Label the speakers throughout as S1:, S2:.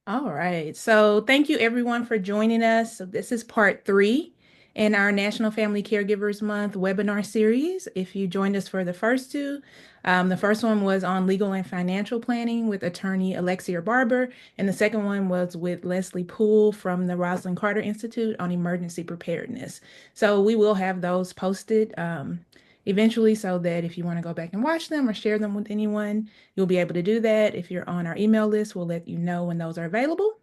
S1: All right. So thank you everyone for joining us. So this is part three in our National Family Caregivers Month webinar series. If you joined us for the first two, the first one was on legal and financial planning with attorney Alexia Barber, and the second one was with Leslie Poole from the Rosalind Carter Institute on emergency preparedness. So we will have those posted eventually so that if you want to go back and watch them or share them with anyone, you'll be able to do that. If you're on our email list, we'll let you know when those are available.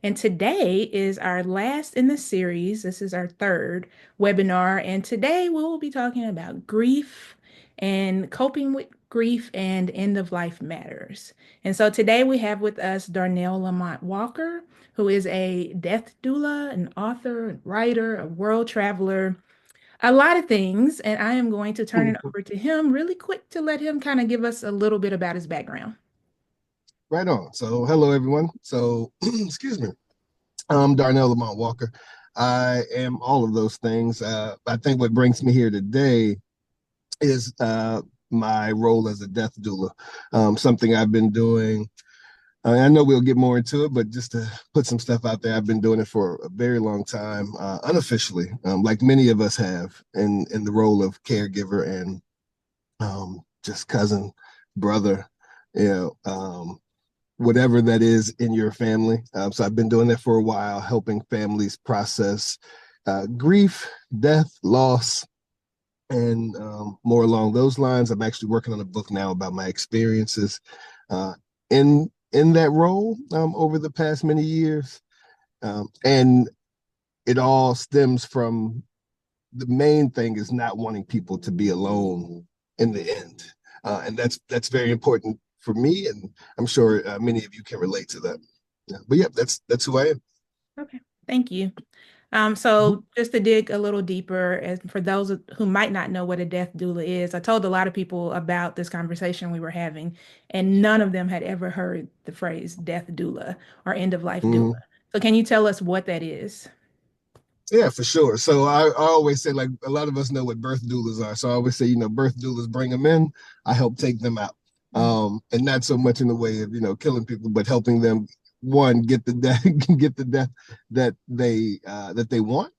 S1: And today is our last in the series. This is our third webinar. And today we will be talking about grief and coping with grief and end of life matters. And so today we have with us Darnell Lamont Walker, who is a death doula, an author, a writer, a world traveler, a lot of things. And I am going to turn it over to him really quick to let him kind of give us a little bit about his background.
S2: Right on. So, hello everyone. So, excuse me. I'm Darnell Lamont Walker. I am all of those things. I think what brings me here today is my role as a death doula. Something I've been doing. I know we'll get more into it, but just to put some stuff out there, I've been doing it for a very long time, unofficially, like many of us have, in the role of caregiver and just cousin, brother, you know, whatever that is in your family. So I've been doing that for a while, helping families process grief, death, loss, and more along those lines. I'm actually working on a book now about my experiences uh, in that role over the past many years, and it all stems from the main thing is not wanting people to be alone in the end, and that's very important for me, and I'm sure many of you can relate to that. Yeah. But yeah, that's who I am.
S1: Okay, thank you. So just to dig a little deeper, and for those who might not know what a death doula is, I told a lot of people about this conversation we were having, and none of them had ever heard the phrase death doula or end of life doula.
S2: Mm-hmm.
S1: So can you tell us what that is?
S2: Yeah, for sure. So I always say, like, a lot of us know what birth doulas are. So I always say, birth doulas bring them in. I help take them out.
S1: Mhm.
S2: And not so much in the way of, killing people, but helping them, one, get the death, get the death that they want.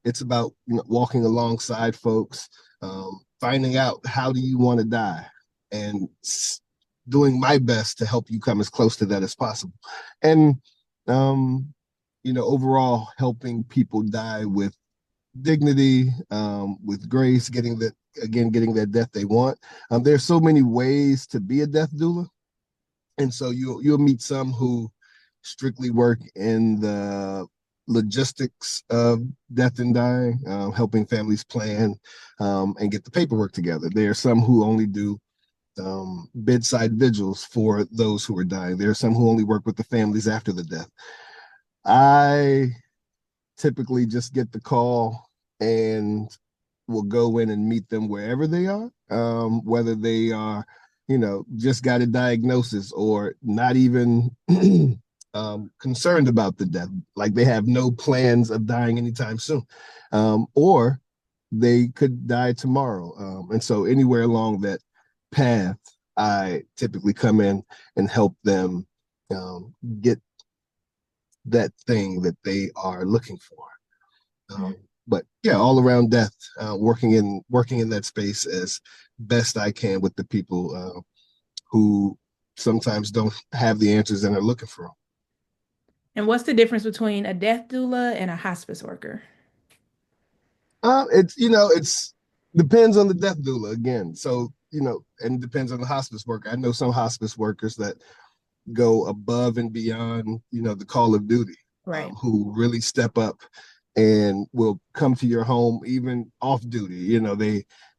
S2: It's about, walking alongside folks, finding out how do you want to die, and doing my best to help you come as close to that as possible. And um, overall helping people die with dignity, with grace, getting that death they want. There's so many ways to be a death doula, and so you'll meet some who strictly work in the logistics of death and dying, helping families plan and get the paperwork together. There are some who only do bedside vigils for those who are dying. There are some who only work with the families after the death. I typically just get the call and will go in and meet them wherever they are, whether they are, just got a diagnosis or not even concerned about the death, like they have no plans of dying anytime soon, or they could die tomorrow. And so anywhere along that path, I typically come in and help them get that thing that they are looking for.
S1: Mhm.
S2: But yeah, all around death, working in that space as best I can with the people who sometimes don't have the answers and are looking for them.
S1: And what's the difference between a death doula and a hospice worker?
S2: It's depends on the death doula again. So and depends on the hospice worker. I know some hospice workers that go above and beyond, the call of duty,
S1: Right.
S2: who really step up and will come to your home even off duty.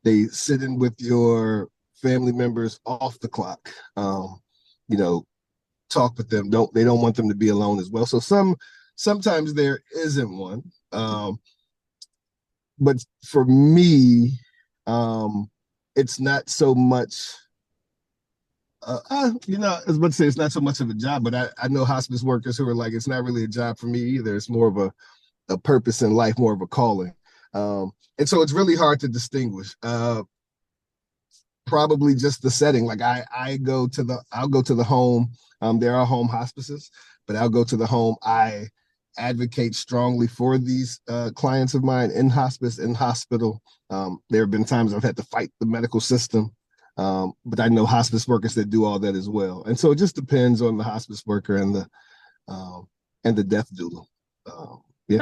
S2: They sit in with your family members off the clock. You know, talk with them. They don't want them to be alone as well. So sometimes there isn't one. But for me, um, it's not so much I was about to say it's not so much of a job, but I know hospice workers who are like, it's not really a job for me either. It's more of a purpose in life, more of a calling. And so it's really hard to distinguish. probably just the setting. Like I'll go to the home. There are home hospices, but I'll go to the home. I advocate strongly for these clients of mine in hospice, in hospital. There have been times I've had to fight the medical system, but I know hospice workers that do all that as well. And so it just depends on the hospice worker and the death doula. Yeah.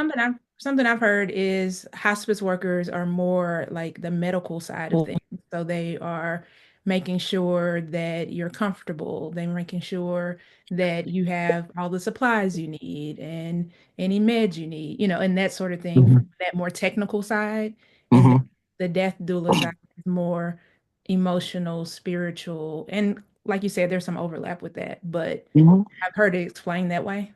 S1: Something I've heard is hospice workers are more like the medical side of things. So they are making sure that you're comfortable. They're making sure that you have all the supplies you need and any meds you need, and that sort of thing from
S2: Mm-hmm.
S1: that more technical side. And then
S2: Mm-hmm.
S1: the death doula side is more emotional, spiritual, and like you said, there's some overlap with that, but
S2: Mm-hmm.
S1: I've heard it explained that way.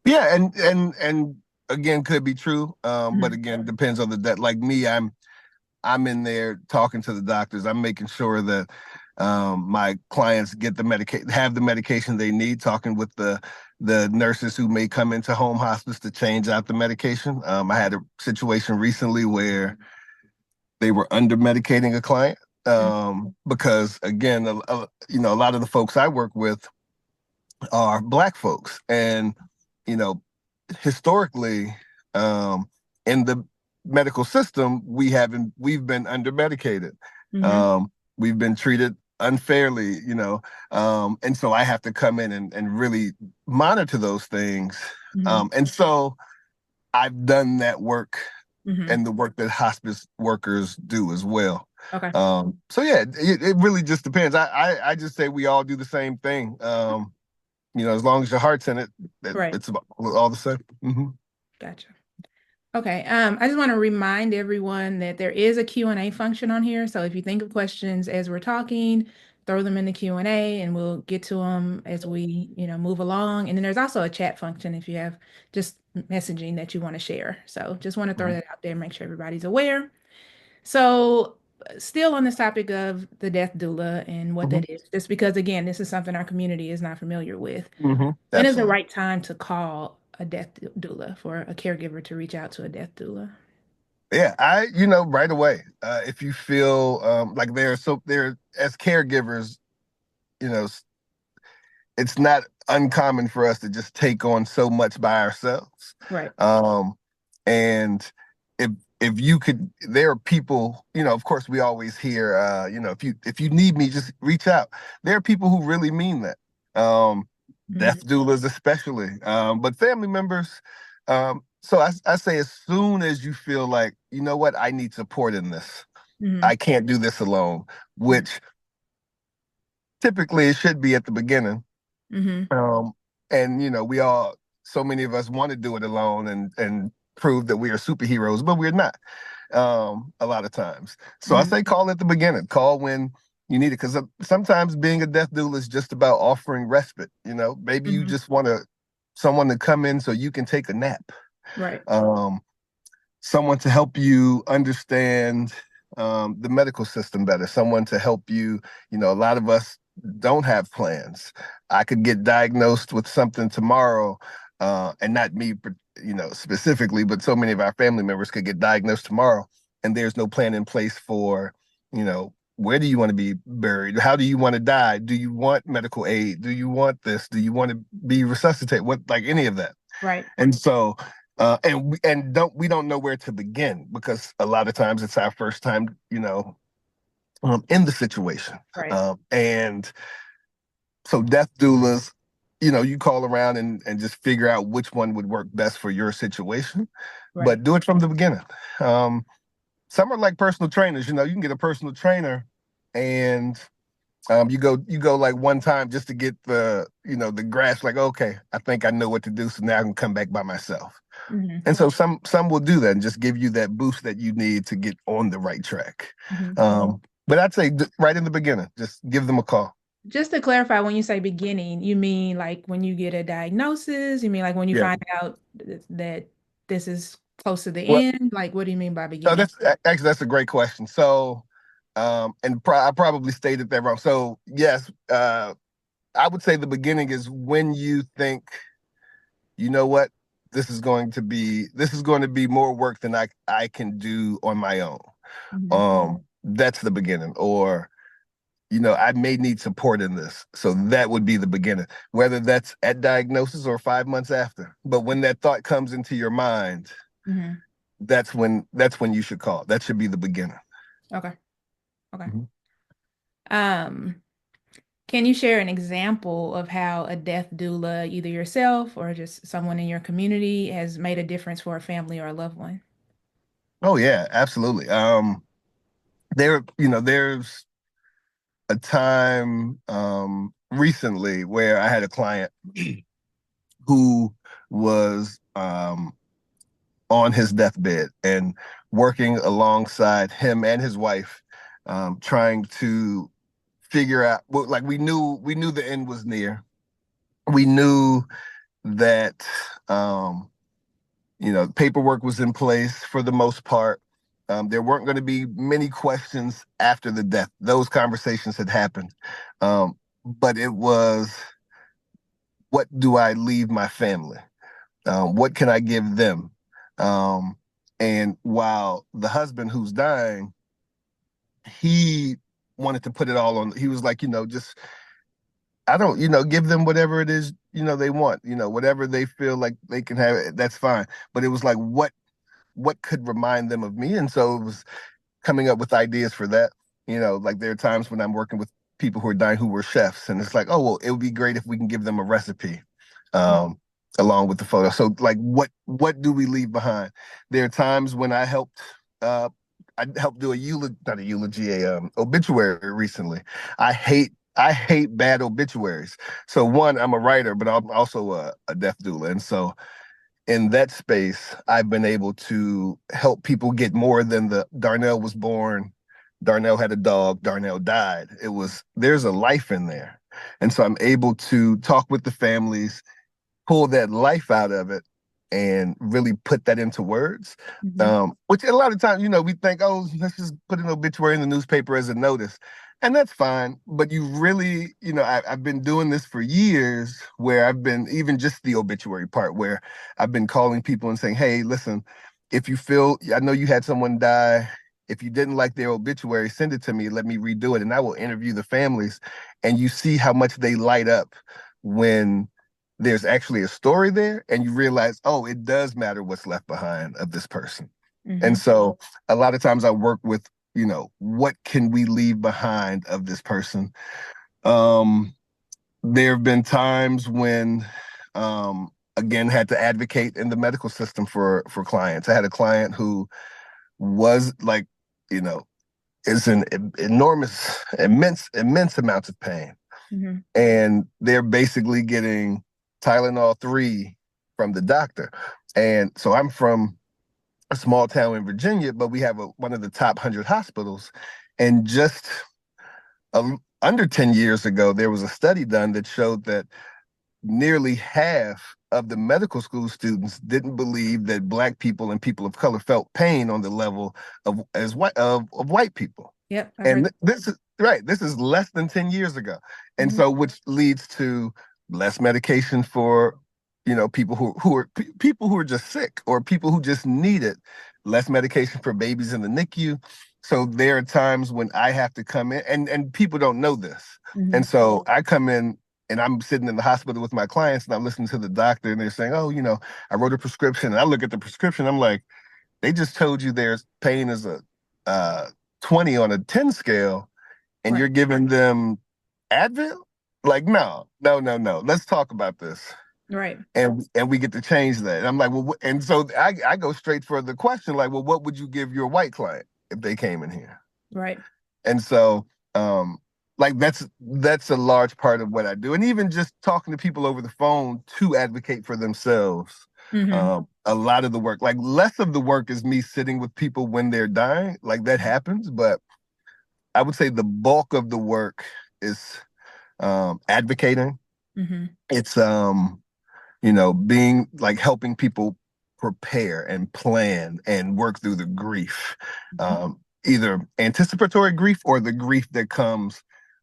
S2: Yeah, and again, could be true. But
S1: Mhm.
S2: again, depends on the death. Like me, I'm in there talking to the doctors. I'm making sure that my clients get the medication, have the medication they need. Talking with the nurses who may come into home hospice to change out the medication. I had a situation recently where they were under medicating a client because again, a lot of the folks I work with are Black folks, and you know, historically, in the medical system, we've been under medicated.
S1: Mhm.
S2: We've been treated unfairly, and so I have to come in and really monitor those things.
S1: Mhm.
S2: And so I've done that work
S1: Mhm.
S2: and the work that hospice workers do as well.
S1: Okay.
S2: So yeah, it really just depends. I just say we all do the same thing. As long as your heart's in it,
S1: Right.
S2: it's about all the same. Mm-hmm.
S1: Gotcha. Okay. I just want to remind everyone that there is a Q&A function on here. So if you think of questions as we're talking, throw them in the Q&A and we'll get to them as we, move along. And then there's also a chat function if you have just messaging that you want to share. So just want to throw that out there and make sure everybody's aware. So still on this topic of the death doula and what
S2: Mm-hmm.
S1: that is, just because again, this is something our community is not familiar with.
S2: Mm-hmm.
S1: When is the
S2: Absolutely.
S1: right time to call a death doula for a caregiver to reach out to a death doula?
S2: Yeah, right away. If you feel like there as caregivers, you know, it's not uncommon for us to just take on so much by ourselves.
S1: Right.
S2: Um, and if if you could, there are people, of course we always hear, if you need me, just reach out. There are people who really mean that.
S1: Hmm.
S2: Death doulas especially, but family members. So I say as soon as you feel like, you know what, I need support in this.
S1: Hmm.
S2: I can't do this alone, which typically it should be at the beginning.
S1: Hmm.
S2: Um, and so many of us want to do it alone and prove that we are superheroes, but we're not. A lot of times. So I
S1: Hmm.
S2: say call at the beginning. Call when you need it, because sometimes being a death doula is just about offering respite. Maybe you
S1: Hmm.
S2: just want someone to come in so you can take a nap.
S1: Right.
S2: Um, Someone to help you understand the medical system better, someone to help you. A lot of us don't have plans. I could get diagnosed with something tomorrow, and not me, specifically, but so many of our family members could get diagnosed tomorrow, and there's no plan in place for, where do you want to be buried? How do you want to die? Do you want medical aid? Do you want this? Do you want to be resuscitated? What, like any of that?
S1: Right.
S2: And so, and we don't know where to begin, because a lot of times it's our first time, in the situation.
S1: Right.
S2: And so death doulas, you call around and just figure out which one would work best for your situation,
S1: Right.
S2: but do it from the beginning. Um, some are like personal trainers. You can get a personal trainer, and you go like one time just to get the grasp. Like, okay, I think I know what to do, so now I can come back by myself.
S1: Hmm.
S2: And so some will do that and just give you that boost that you need to get on the right track.
S1: Hmm.
S2: But I'd say right in the beginning, just give them a call.
S1: Just to clarify, when you say beginning, you mean like when you get a diagnosis? You mean like when you
S2: Yeah.
S1: find out that this is close to the
S2: Well,
S1: end? Like, what do you mean by
S2: no,
S1: beginning?
S2: that's a great question. So, I probably stated that wrong. So yes, I would say the beginning is when you think, you know what, this is going to be more work than I can do on my own.
S1: Hmm.
S2: That's the beginning. Or I may need support in this. So that would be the beginning, whether that's at diagnosis or 5 months after. But when that thought comes into your mind,
S1: Mm-hmm.
S2: that's when you should call. That should be the beginning.
S1: Okay. Okay.
S2: Mhm.
S1: Um, can you share an example of how a death doula, either yourself or just someone in your community, has made a difference for a family or a loved one?
S2: Oh yeah, absolutely. There's a time recently where I had a client who was on his deathbed and working alongside him and his wife, trying to figure out. Well, like we knew the end was near. We knew that paperwork was in place for the most part. There weren't going to be many questions after the death. Those conversations had happened. But it was, what do I leave my family? What can I give them? Um, and while the husband who's dying, he wanted to put it all on, he was like, just, I don't, give them whatever it is, they want, whatever they feel like they can have, that's fine. But it was like, what could remind them of me? And so it was coming up with ideas for that. Like there are times when I'm working with people who are dying who were chefs, and it's like, oh well, it would be great if we can give them a recipe, um, along with the photo. So like, what do we leave behind? There are times when uh, I helped do a eulogy, not a eulogy, a obituary recently. I hate bad obituaries. So one, I'm a writer, but I'm also a death doula, and so in that space, I've been able to help people get more than the Darnell was born, Darnell had a dog, Darnell died. There's a life in there. And so I'm able to talk with the families, pull that life out of it, and really put that into words.
S1: Mm-hmm.
S2: Which a lot of times, we think, oh, let's just put an obituary in the newspaper as a notice. And that's fine. But you really, I've been doing this for years, where I've been, even just the obituary part, where I've been calling people and saying, hey, listen, if you feel, I know you had someone die. If you didn't like their obituary, send it to me. Let me redo it. And I will interview the families. And you see how much they light up when there's actually a story there, and you realize, oh, it does matter what's left behind of this person. And
S1: Mm-hmm.
S2: so a lot of times I work with, what can we leave behind of this person? um there have been times when, again, had to advocate in the medical system for clients. I had a client who was like, you know is in enormous, immense amounts of pain,
S1: Mm-hmm.
S2: and they're basically getting Tylenol 3 from the doctor. And so I'm from a small town in Virginia, but we have one of the top 100 hospitals. And just under 10 years ago, there was a study done that showed that nearly half of the medical school students didn't believe that Black people and people of color felt pain on the level of white people.
S1: Yep, I heard.
S2: And this is right. This is less than 10 years ago. And
S1: Mm-hmm.
S2: so which leads to less medication for, people people who are just sick, or people who just need it, less medication for babies in the NICU. So there are times when I have to come in, and people don't know this.
S1: Mm-hmm.
S2: And so I come in and I'm sitting in the hospital with my clients, and I'm listening to the doctor, and they're saying, oh, I wrote a prescription. And I look at the prescription, I'm like, they just told you there's pain is a uh 20 on a 10 scale, and
S1: Right.
S2: you're giving them Advil? Like, no, no, no, no. Let's talk about this.
S1: Right.
S2: And we get to change that. And I'm like, well, and so I go straight for the question, like, well, what would you give your white client if they came in here?
S1: Right.
S2: And so, um, like that's a large part of what I do. And even just talking to people over the phone to advocate for themselves.
S1: Mm-hmm.
S2: A lot of the work, like less of the work, is me sitting with people when they're dying. Like that happens, but I would say the bulk of the work is advocating.
S1: Mm-hmm.
S2: It's being like helping people prepare and plan and work through the grief, either anticipatory grief or the grief that comes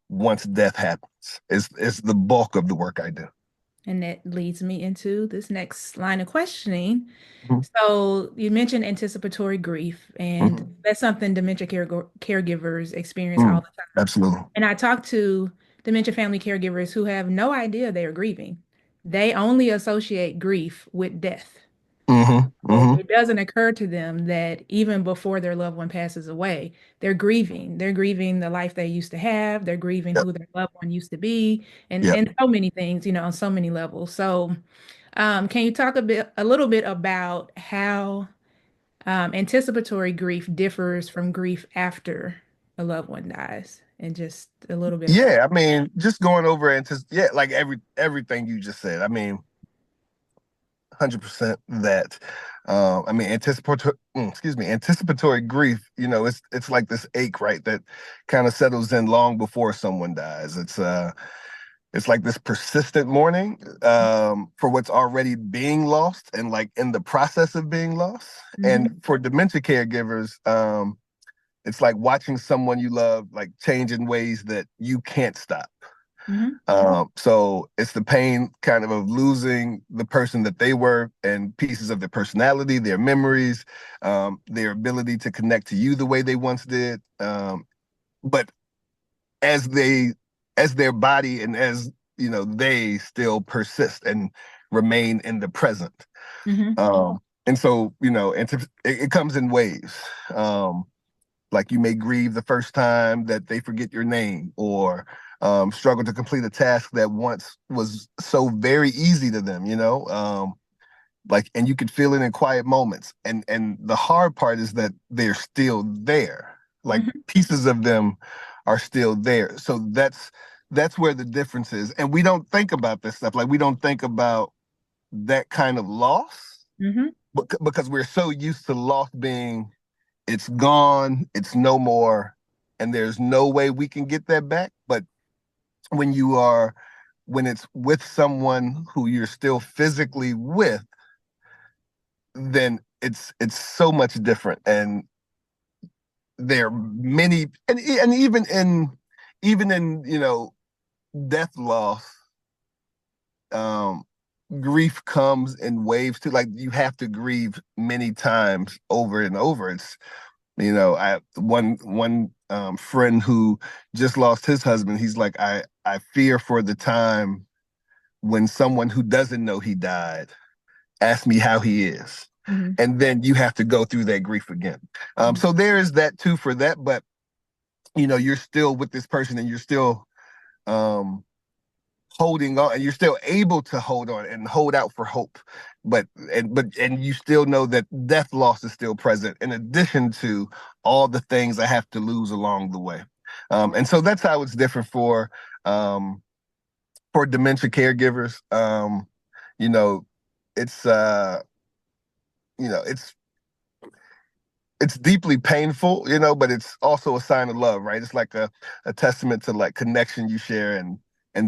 S2: once death happens. Is the bulk of the work I do.
S1: And that leads me into this next line of questioning.
S2: Mhm.
S1: So you mentioned anticipatory grief, and
S2: Mhm.
S1: that's something dementia caregivers experience all
S2: Mm,
S1: the time.
S2: absolutely.
S1: And I talk to dementia family caregivers who have no idea they are grieving. They only associate grief with death.
S2: Hmm.
S1: So
S2: Hmm.
S1: it doesn't occur to them that even before their loved one passes away, they're grieving. They're grieving the life they used to have. They're grieving
S2: Yep.
S1: who their loved one used to be,
S2: Yep.
S1: and so many things, on so many levels. So, can you talk a little bit about how anticipatory grief differs from grief after a loved one dies, and just a little bit about.
S2: Yeah, I mean, just going over into yeah, like everything you just said. I mean, 100% that. I mean, anticipatory grief. It's like this ache, right, that kind of settles in long before someone dies. It's like this persistent mourning for what's already being lost and like in the process of being lost.
S1: Hmm.
S2: And for dementia caregivers, it's like watching someone you love like change in ways that you can't stop.
S1: Hmm.
S2: So it's the pain kind of losing the person that they were and pieces of their personality, their memories, their ability to connect to you the way they once did. But as they, as their body and as they still persist and remain in the present.
S1: Hmm.
S2: And so, it comes in waves. Like you may grieve the first time that they forget your name or struggle to complete a task that once was so very easy to them, like, and you could feel it in quiet moments. And the hard part is that they're still there. Like
S1: Hmm.
S2: pieces of them are still there. So that's where the difference is. And we don't think about this stuff. Like we don't think about that kind of loss
S1: Hmm.
S2: because we're so used to loss being it's gone, it's no more, and there's no way we can get that back. But when you are, when it's with someone who you're still physically with, then it's so much different. And there are many, and even in death loss, um, grief comes in waves too. Like you have to grieve many times over and over. I one friend who just lost his husband. He's like, I fear for the time when someone who doesn't know he died asks me how he is,
S1: Hmm.
S2: and then you have to go through that grief again. So there is that too for that, but you're still with this person, and you're still um, holding on, and you're still able to hold on and hold out for hope. But you still know that death loss is still present in addition to all the things I have to lose along the way. And so that's how it's different um, for dementia caregivers. You know, it's you know, it's it's deeply painful, but it's also a sign of love, right? It's like a testament to like connection you share and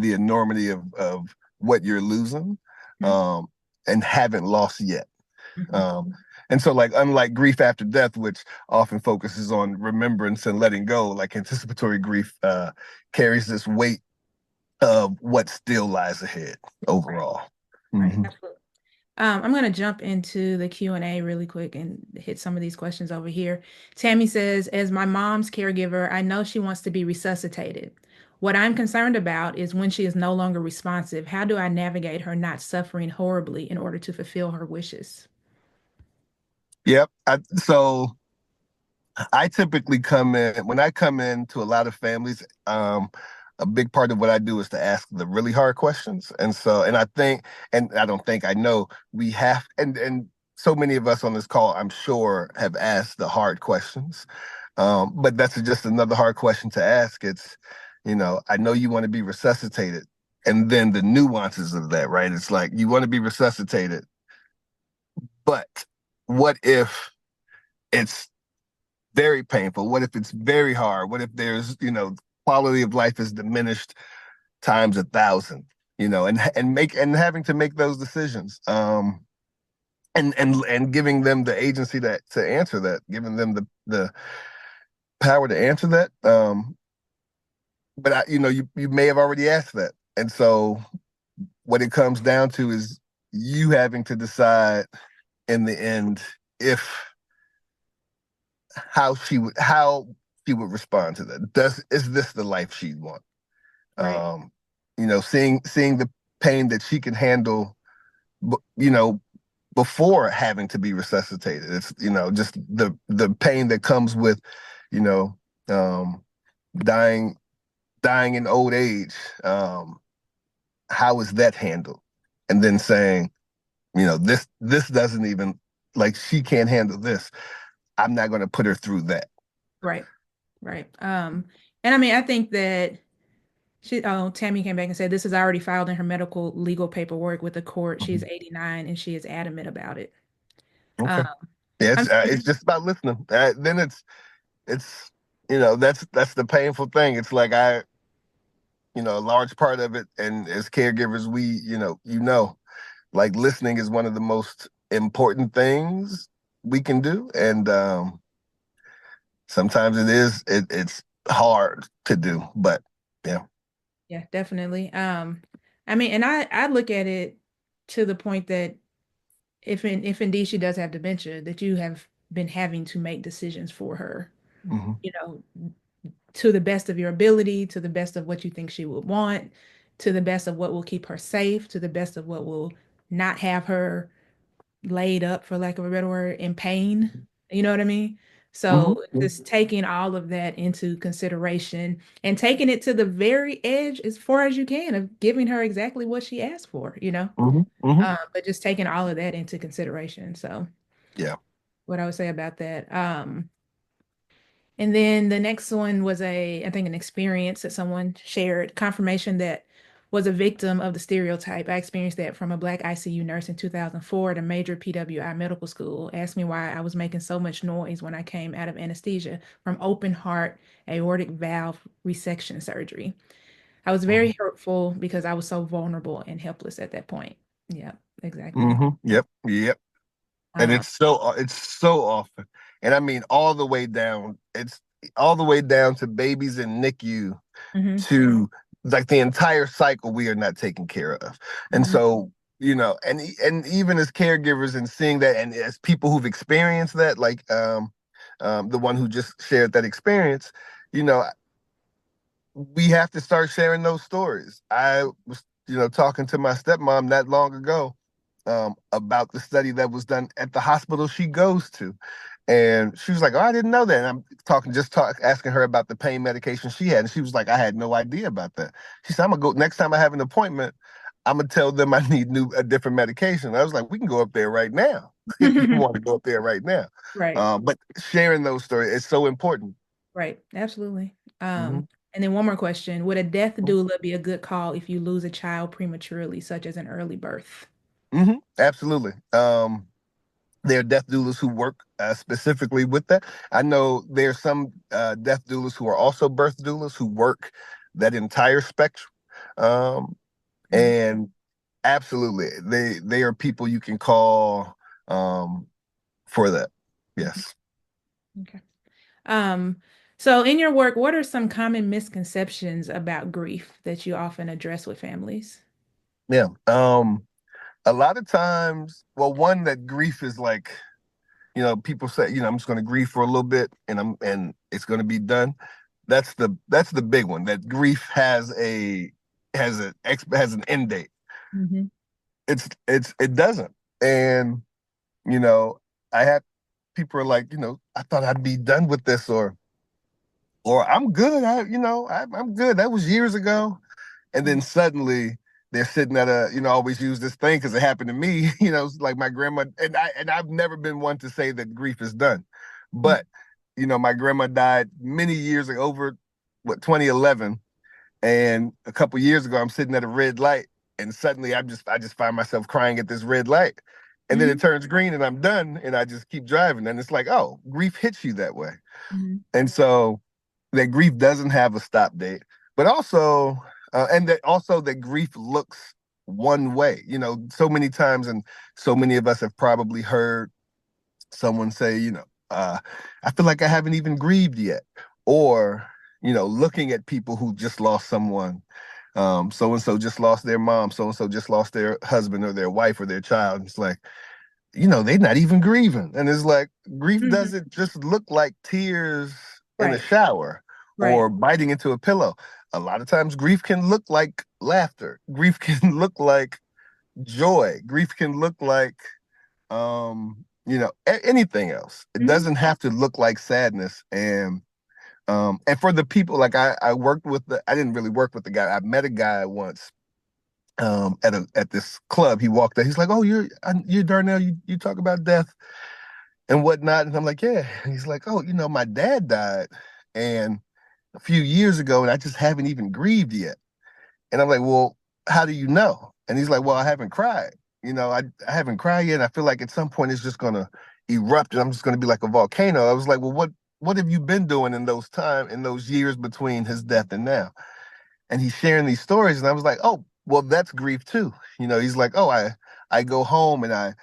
S2: the enormity of what you're losing, um, and haven't lost yet.
S1: Hmm.
S2: Um, and so like unlike grief after death, which often focuses on remembrance and letting go, like anticipatory grief carries this weight of what still lies ahead
S1: Right.
S2: overall.
S1: Right.
S2: Hmm.
S1: Absolutely. I'm going to jump into the Q&A really quick and hit some of these questions over here. Tammy says, as my mom's caregiver, I know she wants to be resuscitated. What I'm concerned about is when she is no longer responsive, how do I navigate her not suffering horribly in order to fulfill her wishes?
S2: Yep. So I typically come in when I come in to a lot of families. A big part of what I do is to ask the really hard questions, and I think, and I don't think I know we have, and so many of us on this call, I'm sure, have asked the hard questions. But that's just another hard question to ask. I know you want to be resuscitated, and then the nuances of that, right? It's like you want to be resuscitated, but what if it's very painful? What if it's very hard? What if quality of life is diminished times 1,000? And having to make those decisions, and giving them the agency to answer that, giving them the power to answer that. But you may have already asked that, and so what it comes down to is you having to decide in the end if how she would respond to that. Is this the life she'd want?
S1: Right.
S2: Um, seeing the pain that she can handle, you know, before having to be resuscitated. It's just the pain that comes with, you know, um, dying dying in old age. How is that handled? And then saying, this doesn't even, like, she can't handle this. I'm not going to put her through that.
S1: Right. Right. And I mean, I think that Tammy came back and said this is already filed in her medical legal paperwork with the court. She is
S2: Mhm.
S1: 89 and she is adamant about it.
S2: Okay.
S1: Um,
S2: Yeah,
S1: I'm
S2: it's just about listening. Then it's that's the painful thing. It's like a large part of it, and as caregivers, we like, listening is one of the most important things we can do, and sometimes it's hard to do, but yeah.
S1: Yeah, definitely. I mean, and I look at it to the point that if indeed she does have dementia, that you have been having to make decisions for her,
S2: Hmm.
S1: you know, to the best of your ability, to the best of what you think she would want, to the best of what will keep her safe, to the best of what will not have her laid up, for lack of a better word, in pain. You know what I mean?
S2: Hmm.
S1: So just taking all of that into consideration and taking it to the very edge as far as you can of giving her exactly what she asked for,
S2: Hmm. Hmm.
S1: but just taking all of that into consideration. So
S2: Yeah.
S1: what I would say about that. And then the next one was I think, an experience that someone shared, confirmation that was a victim of the stereotype. I experienced that from a Black ICU nurse in 2004 at a major PWI medical school. Asked me why I was making so much noise when I came out of anesthesia from open heart aortic valve resection surgery. I was very hurtful because I was so vulnerable and helpless at that point. Yeah, exactly.
S2: Hmm. Yep. Yep. And
S1: Um,
S2: it's so often, and I mean all the way down. It's all the way down to babies in NICU,
S1: mhm,
S2: to like the entire cycle we are not taken care of. And
S1: mhm,
S2: so, and even as caregivers, and seeing that, and as people who've experienced that, like the one who just shared that experience, you know, we have to start sharing those stories. I was, talking to my stepmom not long ago, about the study that was done at the hospital she goes to. And she was like, "Oh, I didn't know that." And I'm asking her about the pain medication she had. And she was like, "I had no idea about that." She said, "I'm gonna go next time I have an appointment. I'm gonna tell them I need a different medication." And I was like, "We can go up there right now if you
S1: mhm.
S2: want to go up there right now."
S1: Right.
S2: But sharing those stories is so important.
S1: Right, absolutely.
S2: Hmm.
S1: And then one more question. Would a death doula be a good call if you lose a child prematurely, such as an early birth?
S2: Hmm. Absolutely. There are death doulas who work specifically with that. I know there are some death doulas who are also birth doulas who work that entire spectrum. Um,
S1: Mhm.
S2: and absolutely, they are people you can call um, for that. Yes.
S1: Okay. Um, so in your work, what are some common misconceptions about grief that you often address with families?
S2: Yeah. A lot of times, well, one, that grief is like, people say, I'm just going to grieve for a little bit, and it's going to be done. That's the big one. That grief has an end date.
S1: Hmm.
S2: It doesn't. And you know, I have people are like, I thought I'd be done with this, or I'm good. I'm good. That was years ago. And then suddenly they're sitting at I always use this thing because it happened to me. It's like my grandma, and I've never been one to say that grief is done, but my grandma died many years ago, over 2011, and a couple years ago I'm sitting at a red light, and suddenly I just find myself crying at this red light, and then it
S1: Hmm.
S2: turns green and I'm done, and I just keep driving, and it's like, oh, grief hits you that way.
S1: Hmm.
S2: And so that grief doesn't have a stop date, but also, that grief looks one way. So many times, and so many of us have probably heard someone say, I feel like I haven't even grieved yet, or looking at people who just lost someone, So and so just lost their mom, so and so just lost their husband or their wife or their child. It's like, they're not even grieving. And it's like grief
S1: Mhm.
S2: doesn't just look like tears in a
S1: Right.
S2: shower
S1: Right.
S2: or biting into a pillow. A lot of times grief can look like laughter. Grief can look like joy. Grief can look like anything else. It
S1: Hmm.
S2: doesn't have to look like sadness. And for the people, like I worked with I didn't really work with the guy. I met a guy once at this club. He walked there. He's like, "Oh, you're Darnell. You talk about death and whatnot." And I'm like, "Yeah." And he's like, "Oh, my dad died and a few years ago, and I just haven't even grieved yet." And I'm like, "Well, how do you know?" And he's like, "Well, I haven't cried. I haven't cried yet. And I feel like at some point it's just gonna erupt, and I'm just gonna be like a volcano." I was like, "Well, what have you been doing in those years between his death and now?" And he's sharing these stories, and I was like, "Oh, well, that's grief too." He's like, "Oh, I go home and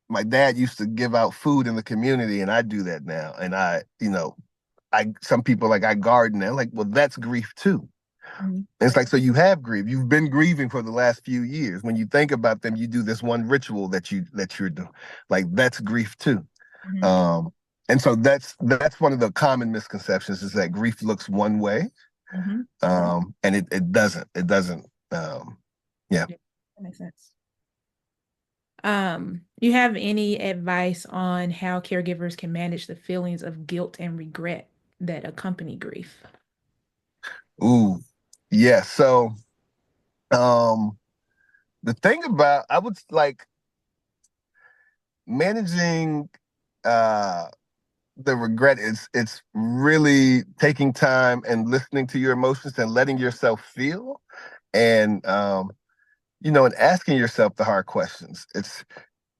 S2: my dad used to give out food in the community, and I do that now. And some people like I garden. They're like, well, that's grief too."
S1: Hmm.
S2: And it's like, so you have grief. You've been grieving for the last few years. When you think about them, you do this one ritual that you're doing. Like that's grief too.
S1: Hmm.
S2: Um, and so that's one of the common misconceptions is that grief looks one way.
S1: Hmm.
S2: And it doesn't. It doesn't. Yeah.
S1: Yeah, that makes sense. You have any advice on how caregivers can manage the feelings of guilt and regret that accompany grief?
S2: Ooh. Yeah. So um the thing about I would like managing uh the regret is it's really taking time and listening to your emotions and letting yourself feel and and asking yourself the hard questions. It's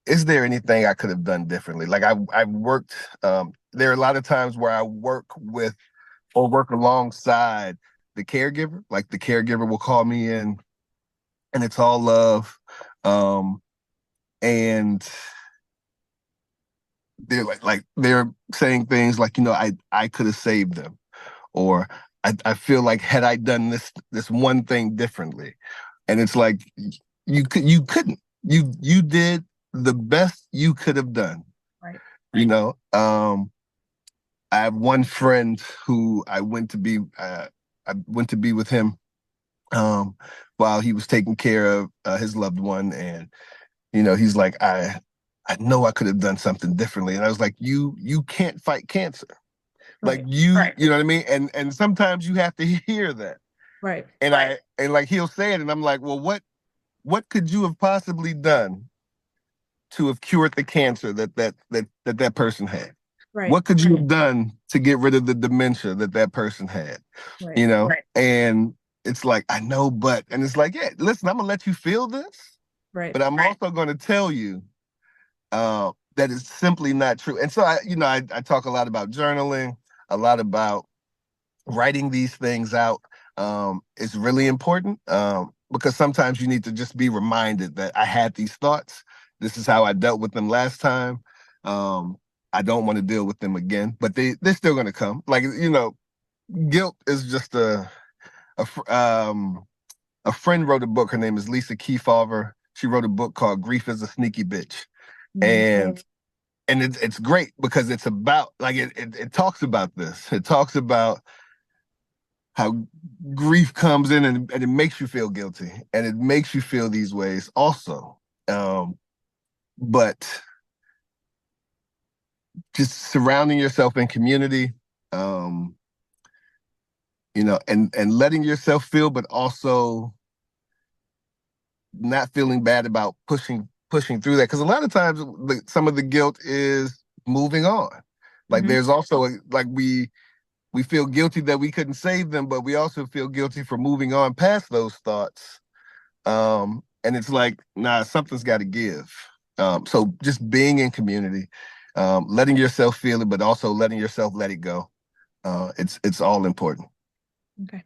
S2: is there anything I could have done differently? Like I've worked there are a lot of times where I work with or work alongside the caregiver. Like the caregiver will call me in and it's all love. And they're like they're saying things like, I could have saved them, or I feel like had I done this one thing differently. And it's like you couldn't. You did the best you could have done.
S1: Right.
S2: You know. I have one friend who I went to be with him um while he was taking care of his loved one, and he's like, I know I could have done something differently. And I was like, you can't fight cancer. Like
S1: Right.
S2: you know what I mean? And sometimes you have to hear that.
S1: Right.
S2: And and like he'll say it and I'm like, well, what could you have possibly done to have cured the cancer that person had?
S1: Right.
S2: What could you have done to get rid of the dementia that person had?
S1: Right.
S2: Right. And it's like, I know, but and it's like, yeah, listen, I'm gonna let you feel this,
S1: Right.
S2: but I'm also gonna tell you that is simply not true. And so I talk a lot about journaling, a lot about writing these things out. Is really important because sometimes you need to just be reminded that I had these thoughts. This is how I dealt with them last time. Um, I don't want to deal with them again, but they're still going to come. Like guilt is just a a friend wrote a book. Her name is Lisa Kefauver. She wrote a book called "Grief is a Sneaky Bitch,"
S1: Mhm.
S2: and it's great because it's about like it talks about this. It talks about how grief comes in and it makes you feel guilty and it makes you feel these ways also. But just surrounding yourself in community, um, and letting yourself feel, but also not feeling bad about pushing through that. Because a lot of times, some of the guilt is moving on. Like
S1: Mhm.
S2: there's also like we feel guilty that we couldn't save them, but we also feel guilty for moving on past those thoughts. And it's like, nah, something's got to give. So just being in community, letting yourself feel it, but also letting yourself let it go. It's all important.
S1: Okay.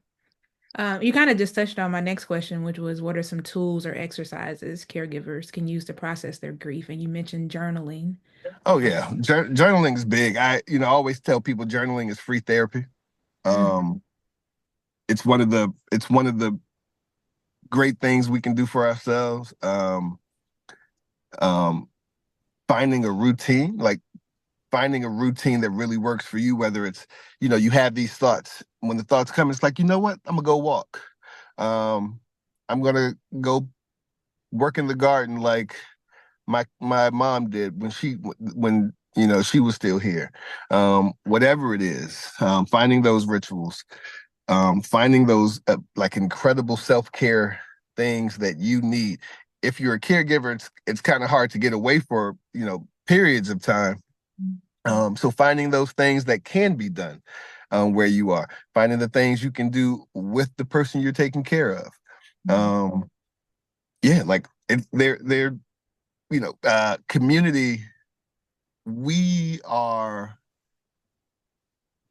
S1: You kind of just touched on my next question, which was what are some tools or exercises caregivers can use to process their grief? And you mentioned journaling.
S2: Oh yeah, journaling is big. I always tell people journaling is free therapy.
S1: Mm.
S2: Um, it's one of the great things we can do for ourselves. Um, Finding a routine, like finding a routine that really works for you, whether it's, you have these thoughts. When the thoughts come, it's like, you know what? I'm gonna go walk. Um, I'm gonna go work in the garden like my mom did when she was still here. Whatever it is, finding those rituals, finding those like incredible self-care things that you need. If you're a caregiver, it's kind of hard to get away for periods of time. So finding those things that can be done where you are, finding the things you can do with the person you're taking care of. Um, yeah, like they're community. We are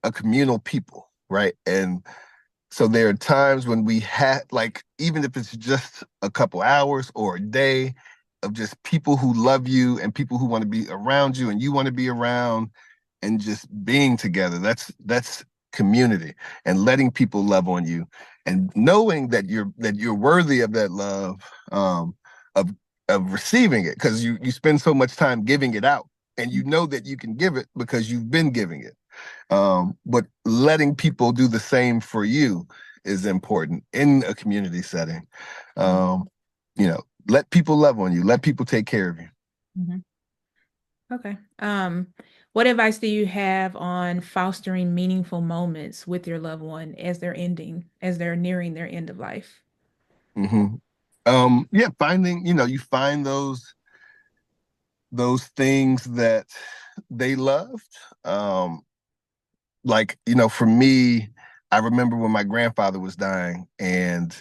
S2: a communal people, right? And so there are times when we had, like, even if it's just a couple hours or a day of just people who love you and people who want to be around you and you want to be around and just being together. That's community, and letting people love on you and knowing that you're worthy of that love, of receiving it, because you spend so much time giving it out and you know that you can give it because you've been giving it. But letting people do the same for you is important in a community setting. Um, let people love on you, let people take care of you.
S1: Mhm. Okay. What advice do you have on fostering meaningful moments with your loved one as they're nearing their end of life?
S2: hmm yeah, you find those things that they loved. Like, for me, I remember when my grandfather was dying, and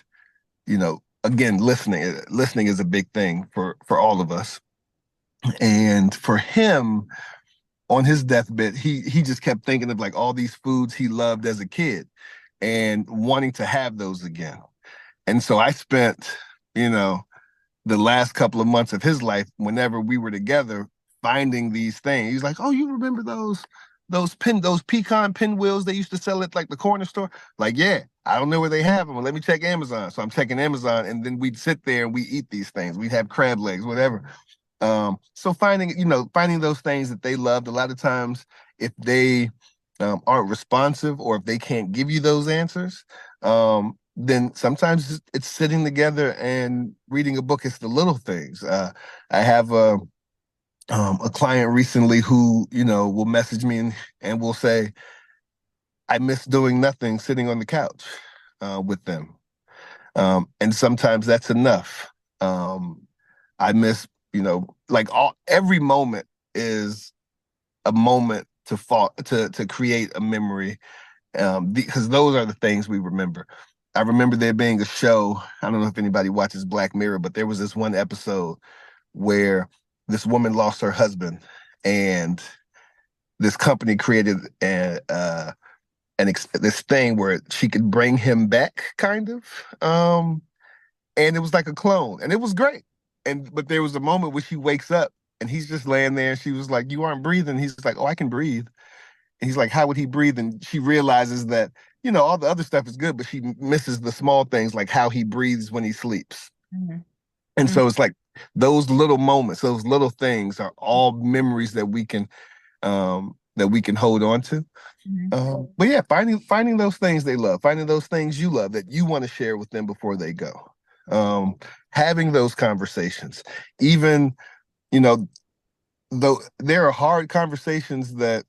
S2: again, listening is a big thing for all of us. And for him, on his deathbed, he just kept thinking of like all these foods he loved as a kid and wanting to have those again. And so I spent, you know, the last couple of months of his life, whenever we were together, finding these things. He's like, "Oh, you remember those pecan pinwheels they used to sell at like the corner store?" Like, yeah, I don't know where they have them. Well, let me check Amazon. So I'm checking Amazon, and then we'd sit there and we eat these things. We'd have crab legs, whatever. So finding those things that they loved. A lot of times, if they aren't responsive, or if they can't give you those answers, then sometimes it's sitting together and reading a book. It's the little things. I have a client recently who will message me and will say, "I miss doing nothing, sitting on the couch with them." And sometimes that's enough. I miss, like every moment is a moment to create a memory, because those are the things we remember. I remember there being a show. I don't know if anybody watches Black Mirror, but there was this one episode where this woman lost her husband, and this company created this thing where she could bring him back, kind of. And it was like a clone, and it was great. But there was a moment where she wakes up, and he's just laying there, and she was like, "You aren't breathing." He's like, "Oh, I can breathe." And he's like, "How would he breathe?" And she realizes that all the other stuff is good, but she misses the small things, like how he breathes when he sleeps.
S1: Mhm.
S2: And
S1: Mhm.
S2: so it's like those little moments, those little things are all memories that we can hold on to.
S1: Mhm.
S2: But yeah, finding those things they love, finding those things you love that you want to share with them before they go. Um, Having those conversations, even though there are hard conversations that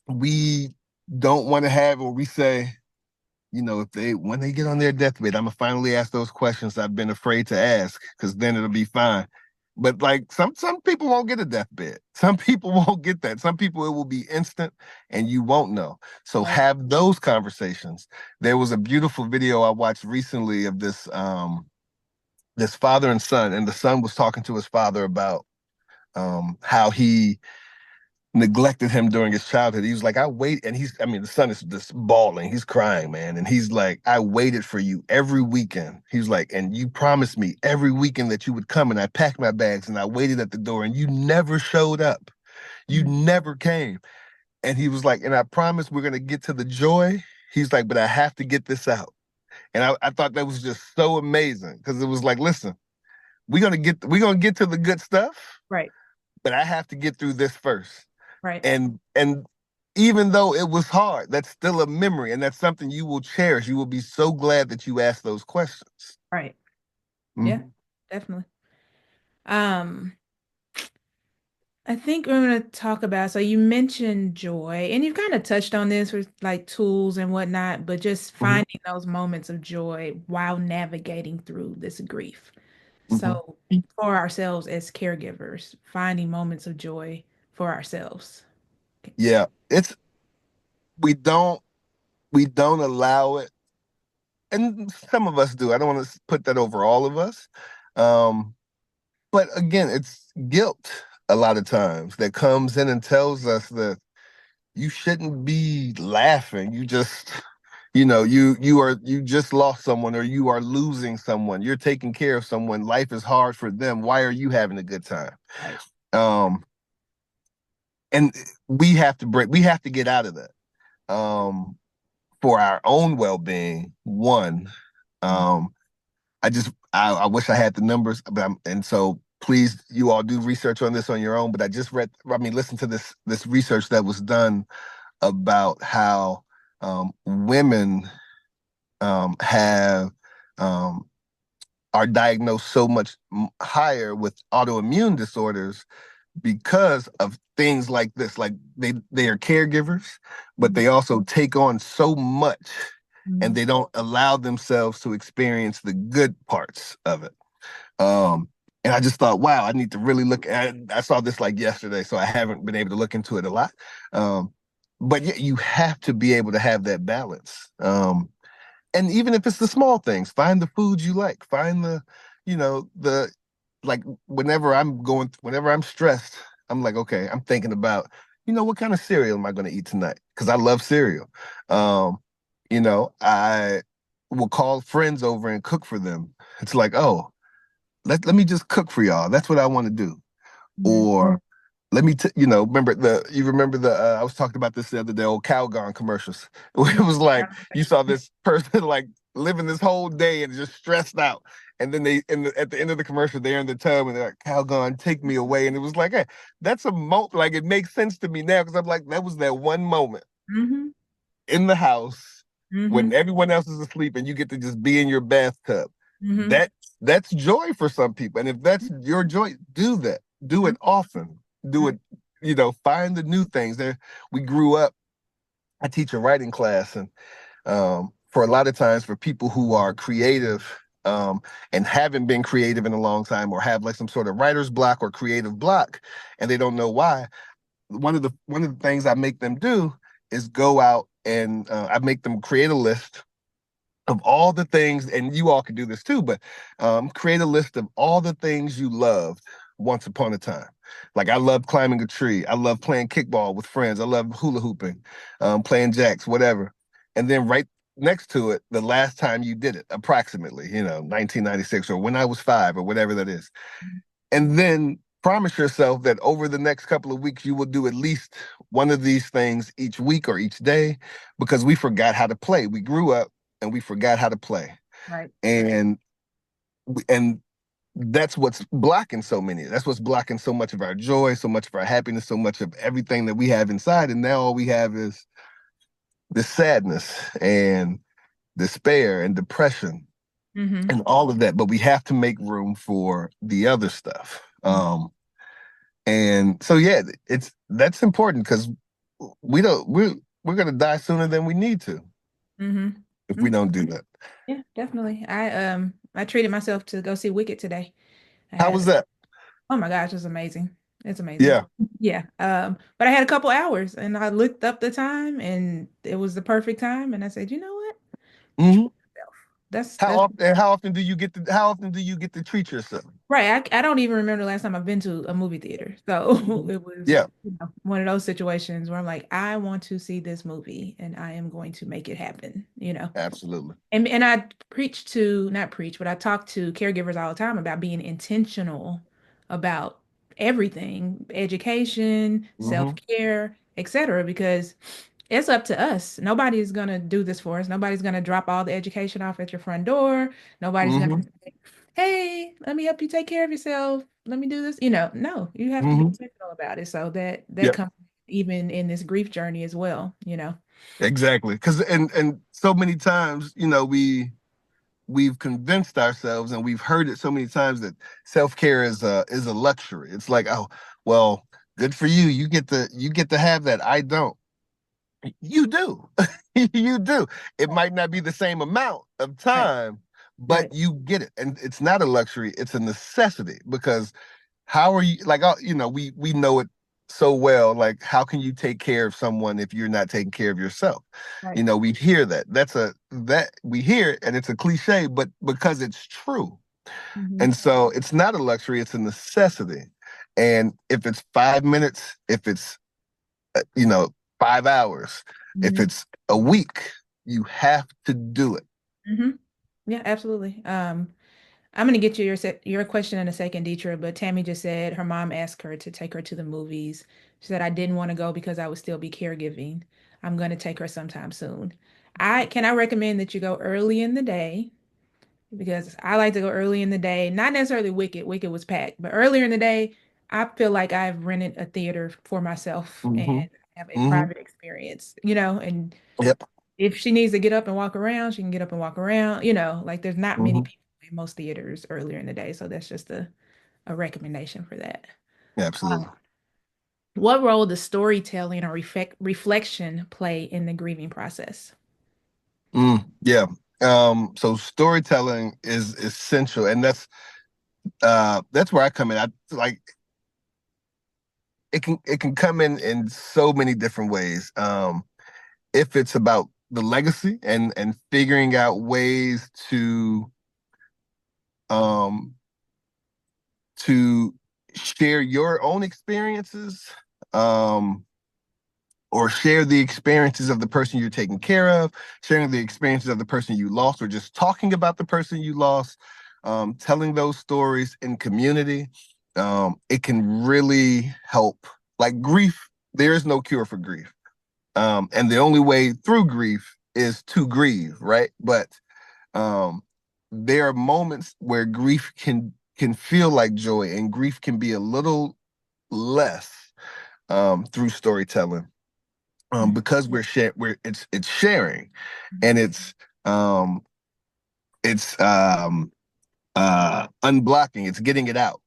S2: we don't want to have, or we say, if they when they get on their deathbed, I'm gonna finally ask those questions I've been afraid to ask, because then it'll be fine. But like some people won't get a deathbed. Some people won't get that. Some people it will be instant and you won't know. So
S1: Right.
S2: have those conversations. There was a beautiful video I watched recently of this father and son, and the son was talking to his father about how he neglected him during his childhood. He was like, I mean, the son is just bawling. He's crying, man. And he's like, "I waited for you every weekend." He was like, "And you promised me every weekend that you would come, and I packed my bags and I waited at the door, and you never showed up. You
S1: Mhm.
S2: never came." And he was like, "And I promise we're going to get to the joy." He's like, "But I have to get this out." And I thought that was just so amazing because it was like, listen, we're gonna get to the good stuff,
S1: Right.
S2: but I have to get through this first.
S1: Right.
S2: And even though it was hard, that's still a memory, and that's something you will cherish. You will be so glad that you asked those questions.
S1: Right. Yeah,
S2: Mhm.
S1: definitely. Um, I think we're going to talk about, so you mentioned joy, and you've kind of touched on this with like tools and whatnot, but just
S2: Mhm.
S1: finding those moments of joy while navigating through this grief.
S2: Mhm.
S1: So for ourselves as caregivers, finding moments of joy for ourselves.
S2: Yeah, it's we don't we don't allow it, and some of us do. I don't want to put that over all of us. Um, but again, it's guilt a lot of times that comes in and tells us that you shouldn't be laughing. You just, you just lost someone or you are losing someone. You're taking care of someone. Life is hard for them. Why are you having a good time?
S1: Right.
S2: Um, and we have to get out of that. For our own well-being, one. Um, I wish I had the numbers, but and so please, you all do research on this on your own. But I mean, listen to this research that was done about how women have um, are diagnosed so much higher with autoimmune disorders because of things like this. Like they are caregivers, but
S1: Mhm.
S2: they also take on so much, and
S1: Mhm.
S2: they don't allow themselves to experience the good parts of it. Um, and I just thought, wow, I need to really look at it. I saw this like yesterday, so I haven't been able to look into it a lot. Um, but yeah, you have to be able to have that balance. And even if it's the small things, find the foods you like, find the like whenever I'm stressed, I'm like, okay, I'm thinking about, what kind of cereal am I going to eat tonight? Because I love cereal. Um, I will call friends over and cook for them. It's like, oh, let me just cook for y'all. That's what I want to do.
S1: Mhm.
S2: Or let me, you remember I was talking about this the other day, old Calgon commercials. It
S1: Mhm.
S2: was like, you saw this person like living this whole day and just stressed out. And then at the end of the commercial, they're in the tub and they're like, Calgon, take me away. And it was like, hey, that's a moment, like it makes sense to me now because I'm like, that was that one moment
S1: Mhm.
S2: in the house when
S1: Mhm.
S2: everyone else is asleep and you get to just be in your bathtub.
S1: Mhm.
S2: That that's joy for some people. And if that's your joy, do that. Do
S1: Mhm.
S2: it often. Do it, find the new things. There we grew up, I teach a writing class, and for a lot of times for people who are creative and haven't been creative in a long time or have like some sort of writer's block or creative block and they don't know why, one of the things I make them do is go out and I make them create a list of all the things, and you all can do this too, but create a list of all the things you loved once upon a time. Like I love climbing a tree. I love playing kickball with friends. I love hula hooping, playing jacks, whatever. And then right next to it, the last time you did it, approximately, 1996 or when I was 5 or whatever that is. And then promise yourself that over the next couple of weeks, you will do at least one of these things each week or each day because we forgot how to play. We grew up and we forgot how to play.
S1: Right.
S2: And and that's what's blocking so many. That's what's blocking so much of our joy, so much of our happiness, so much of everything that we have inside. And now all we have is the sadness and despair and depression
S1: Mhm.
S2: and all of that. But we have to make room for the other stuff. And so yeah, that's important because we're gonna die sooner than we need to
S1: Mhm.
S2: if we
S1: Mhm.
S2: don't do that.
S1: Yeah, definitely. I treated myself to go see Wicked today. I
S2: How
S1: had
S2: was that?
S1: Oh my gosh, it's amazing. It's amazing.
S2: Yeah.
S1: Yeah. But I had a couple hours and I looked up the time and it was the perfect time and I said, you know what? Treat
S2: Hmm.
S1: yourself. That's
S2: How often do you get to treat yourself?
S1: right. I don't even remember the last time I've been to a movie theater. So it was,
S2: Yeah,
S1: one of those situations where I'm like, I want to see this movie and I am going to make it happen.
S2: absolutely.
S1: And I preach to, not preach, but I talk to caregivers all the time about being intentional about everything, education,
S2: Hmm.
S1: self-care, etc. Because It's up to us. Nobody's gonna do this for us. Nobody's gonna drop all the education off at your front door. Nobody's gonna
S2: Hmm.
S1: say, "Hey, let me help you take care of yourself. Let me do this." No, you have to be
S2: Hmm.
S1: intentional about it. So that
S2: Yep,
S1: comes even in this grief journey as well.
S2: exactly. Because and so many times, we've convinced ourselves and we've heard it so many times that self-care is a luxury. It's like, oh, well, good for you. You get to have that. I don't. You do. You do. It might not be the same amount of
S1: Right,
S2: time, but
S1: right,
S2: you get it. And it's not a luxury, it's a necessity because how are you like we know it so well, like how can you take care of someone if you're not taking care of yourself?
S1: right.
S2: We hear that. That we hear it and it's a cliche, but because it's true.
S1: Hmm.
S2: And so it's not a luxury, it's a necessity. And if it's 5 minutes, if it's 5 hours. If
S1: Hmm.
S2: it's a week, you have to do it.
S1: Hmm. Yeah, absolutely. I'm gonna get you your question in a second, Deetra, but Tammy just said her mom asked her to take her to the movies. She said, I didn't want to go because I would still be caregiving. I'm gonna take her sometime soon. I recommend that you go early in the day because I like to go early in the day, not necessarily Wicked. Wicked was packed, but earlier in the day, I feel like I've rented a theater for myself and
S2: Hmm.
S1: have a
S2: Hmm.
S1: private experience, and
S2: Yep.
S1: if she needs to get up and walk around, she can get up and walk around, like there's not many
S2: Hmm.
S1: people in most theaters earlier in the day. So that's just a recommendation for that.
S2: Absolutely.
S1: Um, what role does storytelling or reflection play in the grieving process?
S2: Yeah. So storytelling is essential, and that's where I come in. I like it can come in so many different ways. If it's about the legacy and figuring out ways um to share your own experiences, um, or share the experiences of the person you're taking care of, sharing the experiences of the person you lost, or just talking about the person you lost, telling those stories in community. It can really help. Like grief, there is no cure for grief. And the only way through grief is to grieve, right? But um, there are moments where grief can feel like joy, and grief can be a little less through storytelling. Because we're it's sharing, and um, it's unblocking, it's getting it out.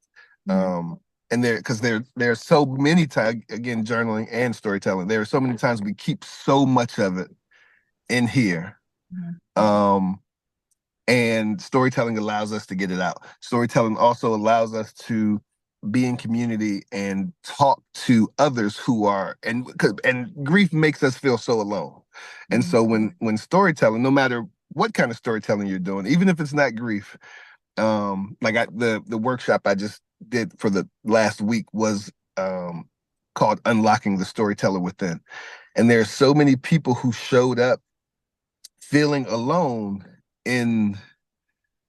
S1: Mhm,
S2: Um, and because there's so many times, again, journaling and storytelling, there are so many times we keep so much of it in here.
S1: mhm,
S2: Um, and storytelling allows us to get it out. Storytelling also allows us to be in community and talk to others who are and grief makes us feel so alone. And
S1: mhm,
S2: so when storytelling, no matter what kind of storytelling you're doing, even if it's not grief, like the workshop I just did for the last week was called Unlocking the Storyteller Within. And there's so many people who showed up feeling alone in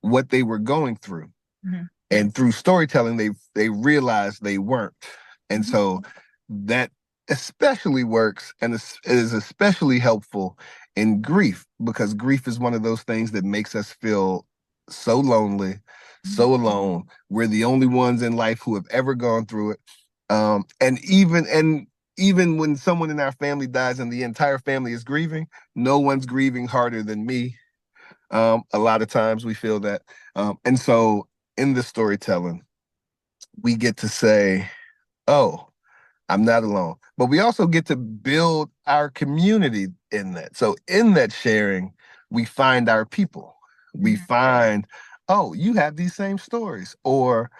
S2: what they were going through,
S1: mhm,
S2: and through storytelling they realized they weren't. And
S1: mhm,
S2: so that especially works and is especially helpful in grief, because grief is one of those things that makes us feel so lonely,
S1: mhm,
S2: so alone. We're the only ones in life who have ever gone through it. And even when someone in our family dies and the entire family is grieving, no one's grieving harder than me. A lot of times we feel that. And so in the storytelling, we get to say, oh, I'm not alone. But we also get to build our community in that. So in that sharing, we find our people. We
S1: mhm,
S2: find, oh, you have these same stories. Or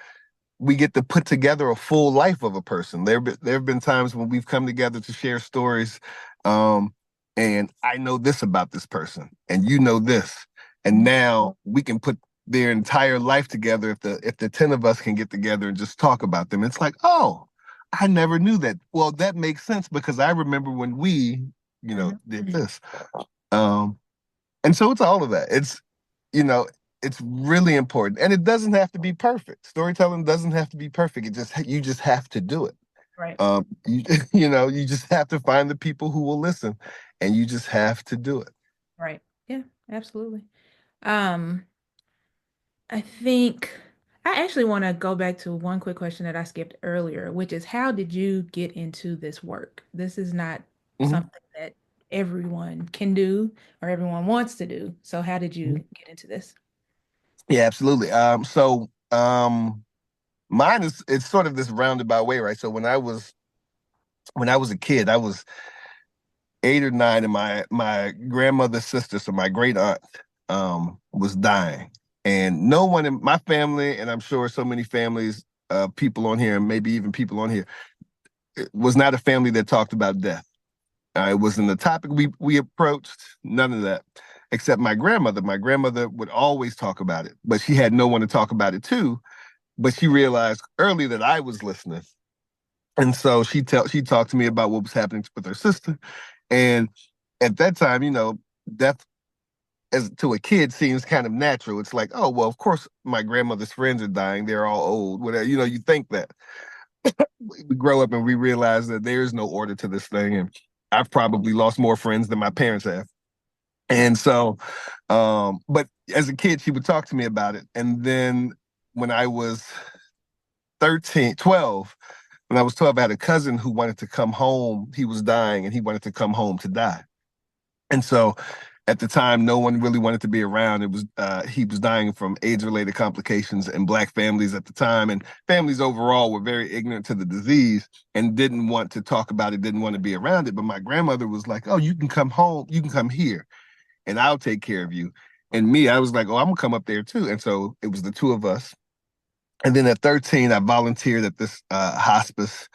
S2: we get to put together a full life of a person. There have been times when we've come together to share stories, um, and I know this about this person, and you know this, and
S1: mhm,
S2: now we can put their entire life together if the 10 of us can get together and just talk about them. It's like, oh, I never knew that. Well, that makes sense because I remember when we,
S1: mhm.
S2: did this. Um, and so it's all of that. You know, it's really important. And it doesn't have to be perfect. Storytelling doesn't have to be perfect. You just have to do it.
S1: Right.
S2: You you just have to find the people who will listen, and you just have to do it.
S1: Right. Yeah, absolutely. Um, I think I actually want to go back to one quick question that I skipped earlier, which is how did you get into this work? This is not
S2: Mhm.
S1: something that everyone can do or everyone wants to do. So how did you get into this?
S2: Yeah, absolutely. Mine is it's sort of this roundabout way, right? So when I was a kid, I was 8 or 9, and my grandmother's sister, so my great aunt, was dying, and no one in my family, and I'm sure so many families, people on here, and maybe even people on here, it was not a family that talked about death. It wasn't the topic we approached. None of that, except my grandmother. My grandmother would always talk about it, but she had no one to talk about it to. But she realized early that I was listening, and so she talked to me about what was happening with her sister. And at that time, death as to a kid seems kind of natural. It's like, oh well, of course my grandmother's friends are dying. They're all old. Whatever, you think that. We grow up and we realize that there is no order to this thing, and I've probably lost more friends than my parents have. And so, but as a kid, she would talk to me about it. And then when I was 13, 12, when I was 12, I had a cousin who wanted to come home. He was dying and he wanted to come home to die. And so at the time, no one really wanted to be around. It was he was dying from AIDS-related complications, and Black families at the time and families overall were very ignorant to the disease and didn't want to talk about it, didn't want to be around it. But my grandmother was like, "Oh, you can come home, you can come here, and I'll take care of you." And me, I was like, "Oh, I'm gonna come up there too." And so it was the two of us. And then at 13, I volunteered at this hospice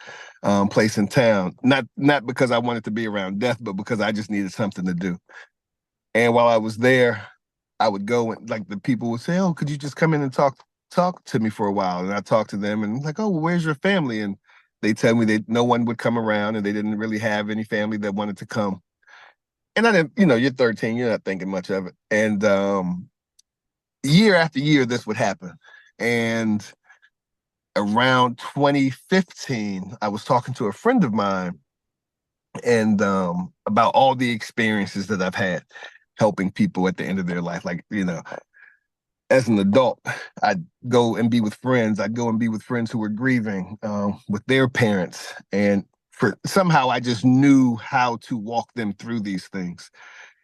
S2: place in town. Not because I wanted to be around death, but because I just needed something to do. And while I was there, I would go and like the people would say, "Oh, could you just come in and talk to me for a while?" And I talked to them and like, "Oh, well, where's your family?" And they tell me that no one would come around and they didn't really have any family that wanted to come. And I didn't, you're 13, you're not thinking much of it. And year after year, this would happen. And around 2015, I was talking to a friend of mine and about all the experiences that I've had helping people at the end of their life. Like, as an adult, I'd go and be with friends. I'd go and be with friends who were grieving with their parents. And for somehow I just knew how to walk them through these things.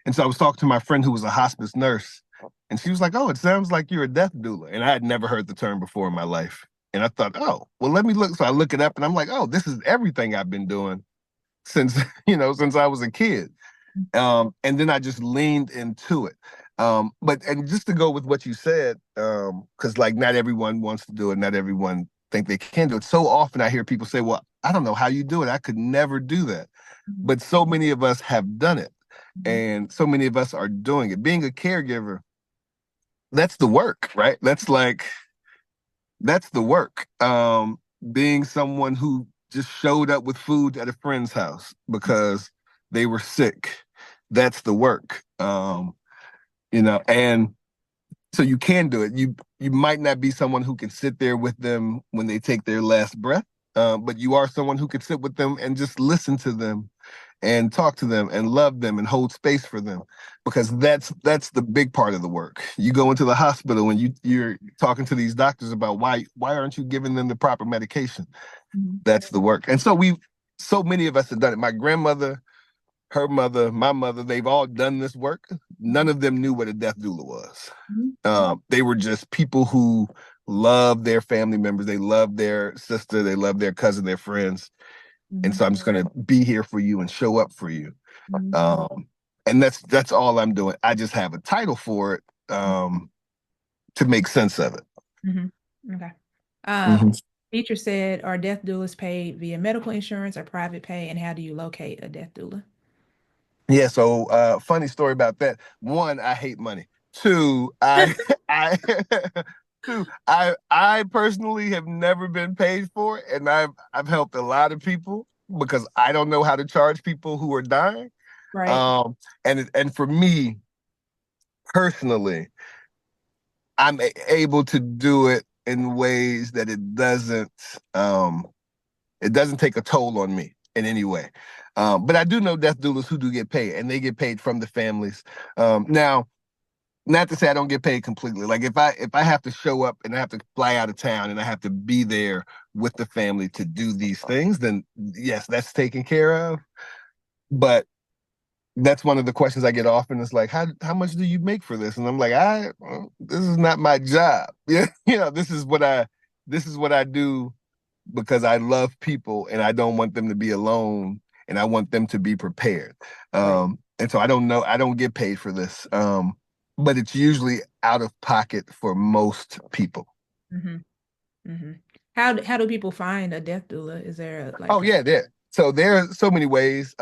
S2: And so I was talking to my friend who was a hospice nurse, and she was like, "Oh, it sounds like you're a death doula." And I had never heard the term before in my life. And I thought, "Oh, well, let me look." So I look it up and I'm like, "Oh, this is everything I've been doing since, since I was a kid." And then I just leaned into it. But and just to go with what you said, because like not everyone wants to do it, not everyone think they can do it. So often I hear people say, "Well, I don't know how you do it. I could never do that."
S1: Mhm.
S2: But so many of us have done it,
S1: Mhm.
S2: and so many of us are doing it. Being a caregiver, that's the work, right? That's the work. Being someone who just showed up with food at a friend's house because they were sick, that's the work. And so you can do it. You might not be someone who can sit there with them when they take their last breath, but you are someone who can sit with them and just listen to them and talk to them and love them and hold space for them, because that's the big part of the work. You go into the hospital and you're talking to these doctors about why aren't you giving them the proper medication.
S1: Mhm.
S2: That's the work. And so many of us have done it. My grandmother, her mother, my mother, they've all done this work. None of them knew what a death doula was.
S1: Mhm.
S2: They were just people who loved their family members. They loved their sister. They loved their cousin, their friends. And
S1: Mhm.
S2: so I'm just going to be here for you and show up for you.
S1: Mhm.
S2: Um, and that's all I'm doing. I just have a title for it to make sense of it.
S1: Mhm. Okay. Um,
S2: Mhm.
S1: teacher said, are death doulas paid via medical insurance or private pay, and how do you locate a death doula?
S2: Yeah. So funny story about that. One, I hate money. Two, I I two, I personally have never been paid for it, and I've helped a lot of people because I don't know how to charge people who are dying.
S1: Right.
S2: And for me personally, I'm able to do it in ways that it doesn't um It doesn't take a toll on me in any way. But I do know death doulas who do get paid, and they get paid from the families. Now, not to say I don't get paid completely. Like if I have to show up and I have to fly out of town and I have to be there with the family to do these things, then yes, that's taken care of. But that's one of the questions I get often. Is like, how much do you make for this? And I'm like, this is not my job. Yeah, this is what I do because I love people and I don't want them to be alone and I want them to be prepared.
S1: Right.
S2: And so I don't get paid for this. But it's usually out of pocket for most people.
S1: Hmm. Hmm. How do people find a death doula? Is there
S2: Oh
S1: like a
S2: yeah, there are so many ways.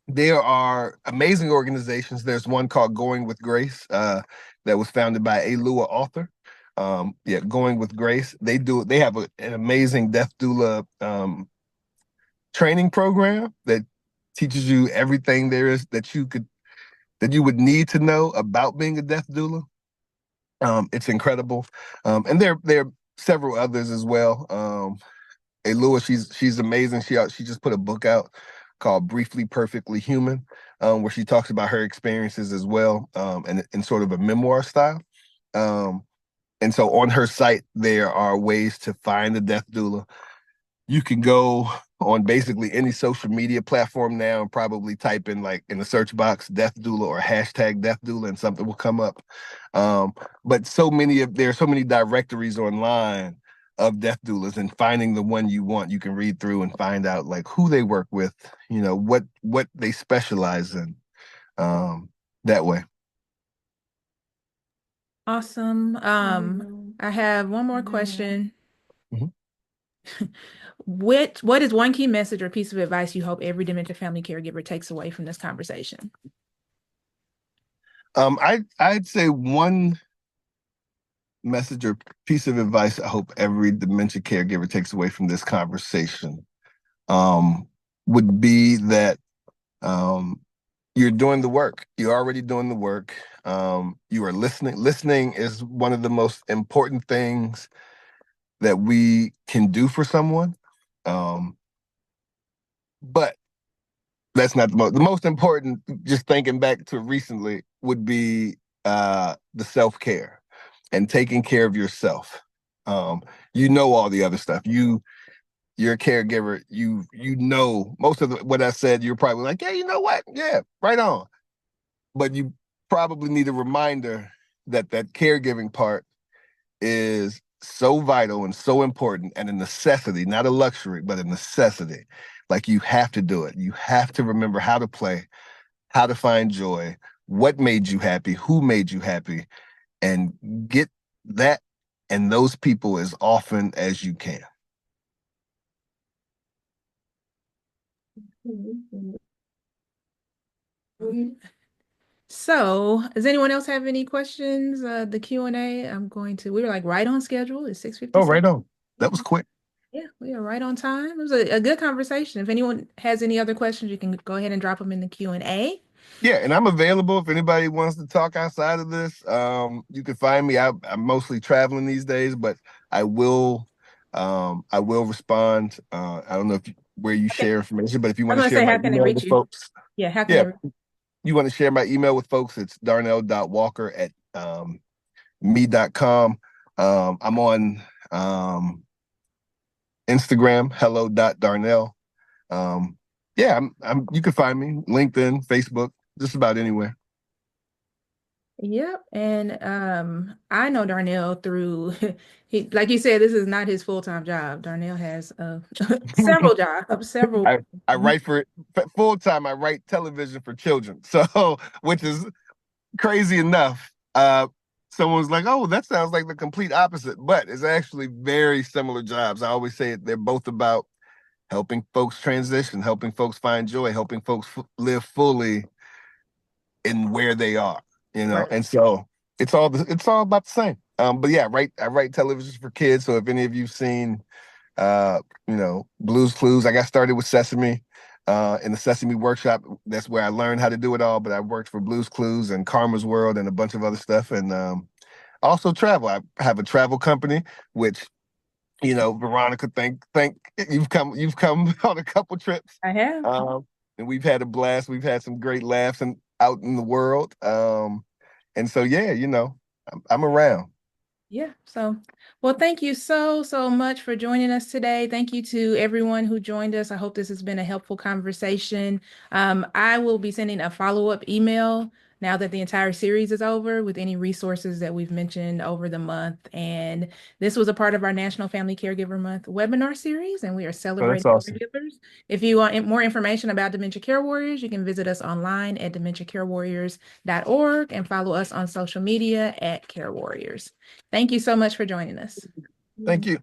S2: There are amazing organizations. There's one called Going with Grace, that was founded by a Lua author. Yeah, Going with Grace. They have an amazing death doula training program that teaches you everything there is that you would need to know about being a death doula. It's incredible. And there are several others as well. Lewis, she's amazing. She just put a book out called Briefly Perfectly Human, where she talks about her experiences as well, and in sort of a memoir style. Um, and so on her site, there are ways to find a death doula. You can go on basically any social media platform now and probably type in like in the search box death doula or hashtag death doula and something will come up. But there are so many directories online of death doulas, and finding the one you want, you can read through and find out like who they work with, what they specialize in, that way.
S1: awesome? I have one more question.
S2: Mhm.
S1: What is one key message or piece of advice you hope every dementia family caregiver takes away from this conversation?
S2: I'd say one message or piece of advice I hope every dementia caregiver takes away from this conversation, um, would be that, um, you're doing the work. You're already doing the work. You are listening. Listening is one of the most important things that we can do for someone. Um, but that's not the most. The most important, just thinking back to recently, would be the self care and taking care of yourself. All the other stuff. You're a caregiver. You know most of what I said. You're probably like, yeah, you know what? Yeah, right on. But you probably need a reminder that that caregiving part is so vital and so important and a necessity, not a luxury, but a necessity. Like you have to do it. You have to remember how to play, how to find joy, what made you happy, who made you happy, and get that and those people as often as you can.
S1: So, does anyone else have any questions? The Q&A, we were like right on schedule. It's
S2: Oh,
S1: 6:57.
S2: right on.
S1: Yeah,
S2: That was quick.
S1: yeah, we are right on time. It was a good conversation. If anyone has any other questions, you can go ahead and drop them in the Q&A.
S2: Yeah, and I'm available if anybody wants to talk outside of this. You can find me. I'm mostly traveling these days, but I will, I will respond. I don't know where you
S1: Okay.
S2: share information, but if you
S1: I
S2: want
S1: was
S2: to
S1: gonna
S2: share
S1: say,
S2: my
S1: how can they
S2: email
S1: reach
S2: with
S1: you?
S2: folks,
S1: Yeah, how can
S2: yeah,
S1: they?
S2: you want to share my email with folks, it's darnell.walker at me.com. I'm on Instagram, hello.darnell. Yeah, you can find me LinkedIn, Facebook, just about anywhere.
S1: Yep. And I know Darnell through he like you said, this is not his full-time job. Darnell has several jobs, several.
S2: I I write for full time. I write television for children, so which is crazy enough. Someone was like, "Oh, that sounds like the complete opposite," but it's actually very similar jobs. I always say they're both about helping folks transition, helping folks find joy, helping folks live fully in where they are.
S1: Right.
S2: And so it's all about the same. But yeah, I write television for kids. So if any of you've seen Blues Clues. I got started with Sesame, in the Sesame Workshop. That's where I learned how to do it all. But I worked for Blues Clues and Karma's World and a bunch of other stuff. And also travel. I have a travel company, which Veronica, thank you've come on a couple trips,
S1: I have.
S2: um, and we've had a blast. We've had some great laughs and out in the world, and so yeah, I'm around.
S1: Yeah. So, well, thank you so much for joining us today. Thank you to everyone who joined us. I hope this has been a helpful conversation. I will be sending a follow-up email now that the entire series is over with any resources that we've mentioned over the month. And this was a part of our National Family Caregiver Month webinar series, and we are
S2: So that's
S1: celebrating
S2: awesome.
S1: caregivers. If you want more information about Dementia Care Warriors, you can visit us online at dementiacarewarriors.org and follow us on social media at Care Warriors. Thank you so much for joining us.
S2: Thank you.